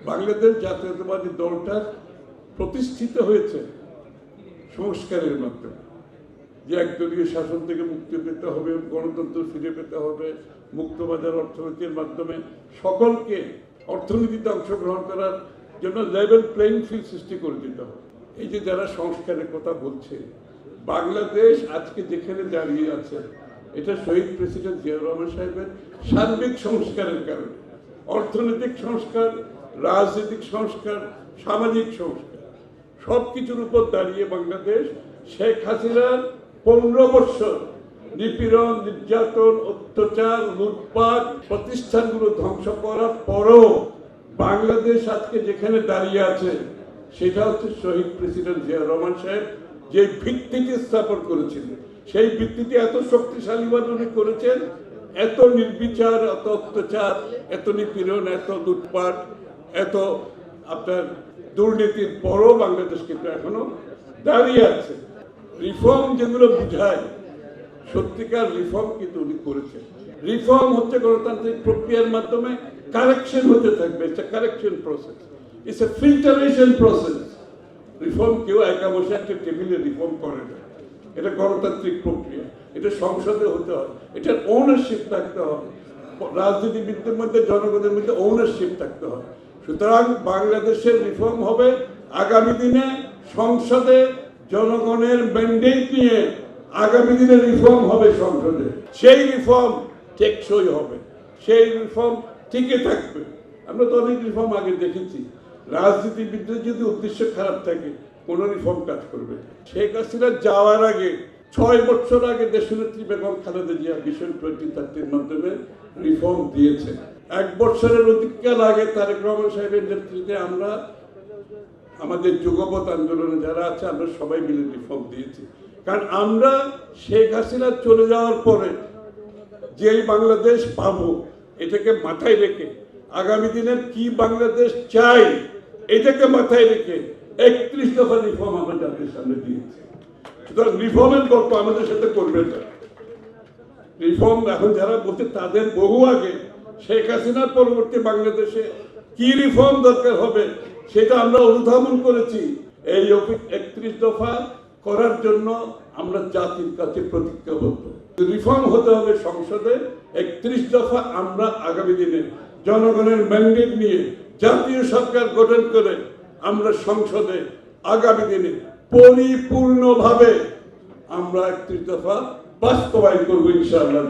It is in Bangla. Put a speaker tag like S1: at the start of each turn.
S1: বাংলাদেশ জাতীয়তাবাদী দলটা প্রতিষ্ঠিত হয়েছে সংস্কারের মাধ্যমে, যে একদলীয় শাসন থেকে মুক্তি পেতে হবে, গণতন্ত্র ফিরে পেতে হবে, মুক্তবাজার অর্থনীতির মাধ্যমে সকলকে অর্থনীতিতে অংশগ্রহণ করার জন্য লেভেল প্লেইং ফিল্ড সৃষ্টি করে দিতে হবে। এই যে যারা সংস্কারের কথা বলছে, বাংলাদেশ আজকে যেখানে দাঁড়িয়ে আছে এটা শহীদ প্রেসিডেন্ট জিয়াউর রহমান সাহেবের সার্বিক সংস্কারের কারণে। অর্থনৈতিক সংস্কার, রাজনৈতিক সংস্কার, সামাজিক সংস্কার সব কিছুর উপর দাঁড়িয়ে বাংলাদেশ শেখ হাসিনার 15 বছর নিপীড়ন, নির্যাতন, অত্যাচার, লুটপাট, প্রতিষ্ঠানগুলো ধ্বংস করার পরও বাংলাদেশ আজকে যেখানে দাঁড়িয়ে আছে সেটা হচ্ছে শহীদ প্রেসিডেন্ট জিয়াউর রহমান সাহেব যে ভিত্তিটি স্থাপন করেছিলেন। সেই ভিত্তিটি এত শক্তিশালীভাবে উনি করেছেন, এত নির্বিচার, এত অত্যাচার, এত নিপীড়ন, এত লুটপাট, এত আপনার দুর্নীতির পরও বাংলাদেশ কিন্তু এখনো দাঁড়িয়ে আছে। রিফর্ম যেগুলো বুঝায়, সত্যিকার রিফর্ম কিন্তু উনি করেছেন। রিফর্ম হচ্ছে গণতান্ত্রিক প্রক্রিয়ার মাধ্যমে কারেকশন হতে থাকবে। It's a correction process, it's a filtration process. Reform কেউ একা বসে একটা টেবিলে রিফর্ম করে না, এটা গণতান্ত্রিক প্রক্রিয়া, এটা সংসদে হতে হয়, এটার ওনারশিপ থাকতে হবে, রাজনীতিবিদদের মধ্যে, জনগণের মধ্যে ওনারশিপ থাকতে হয়। সুতরাং বাংলাদেশের রিফর্ম হবে আগামী দিনে সংসদে জনগণের ম্যান্ডেট নিয়ে, আগামী দিনে রিফর্ম হবে সংসদে। সেই রিফর্ম টেকসই হবে, সেই রিফর্ম টিকে থাকবে। আমরা তো অনেক রিফর্ম আগে দেখেছি। রাজনীতিবিদদের যদি উদ্দেশ্য খারাপ থাকে কোন রিফর্ম কাজ করবে। শেখ হাসিনা যাওয়ার আগে 6 বছর আগে দেশনেত্রী বেগম খালেদা জিয়া ভিশন 2030 মাধ্যমে রিফর্ম দিয়েছে। 1 বছরের অধিককাল আগে তারেক রহমান সাহেবের নেতৃত্বে আমরা আমাদের যুগপৎ আন্দোলনে যারা আছে আমরা সবাই মিলে রিফর্ম দিয়েছি। কারণ আমরা শেখ হাসিনা চলে যাওয়ার পরে যেই বাংলাদেশ পাবো এটাকে মাথায় রেখে, আগামী দিনের কি বাংলাদেশ চাই এটাকে মাথায় রেখে 31 দফা রিফর্ম আমরা জাতির সামনে দিয়েছি। সুতরাং রিফর্মের গল্প আমাদের সাথে করবেন না। রিফর্ম এখন যারা বলছে তাদের বহু আগে শেখ হাসিনার পরবর্তী বাংলাদেশে কি রিফর্ম দরকার হবে সেটা আমরা অনুধাবন করেছি। এই 31 দফা করার জন্য আমরা জাতির কাছে প্রতিজ্ঞাবদ্ধ। রিফর্ম হতে হবে সংসদে। 31 দফা আমরা আগামী দিনে জনগণের ম্যান্ডেট নিয়ে জাতীয় সরকার গঠন করে আমরা সংসদে আগামী দিনে পরিপূর্ণভাবে আমরা 31 দফা বাস্তবায়ন করবো ইনশাআল্লাহ।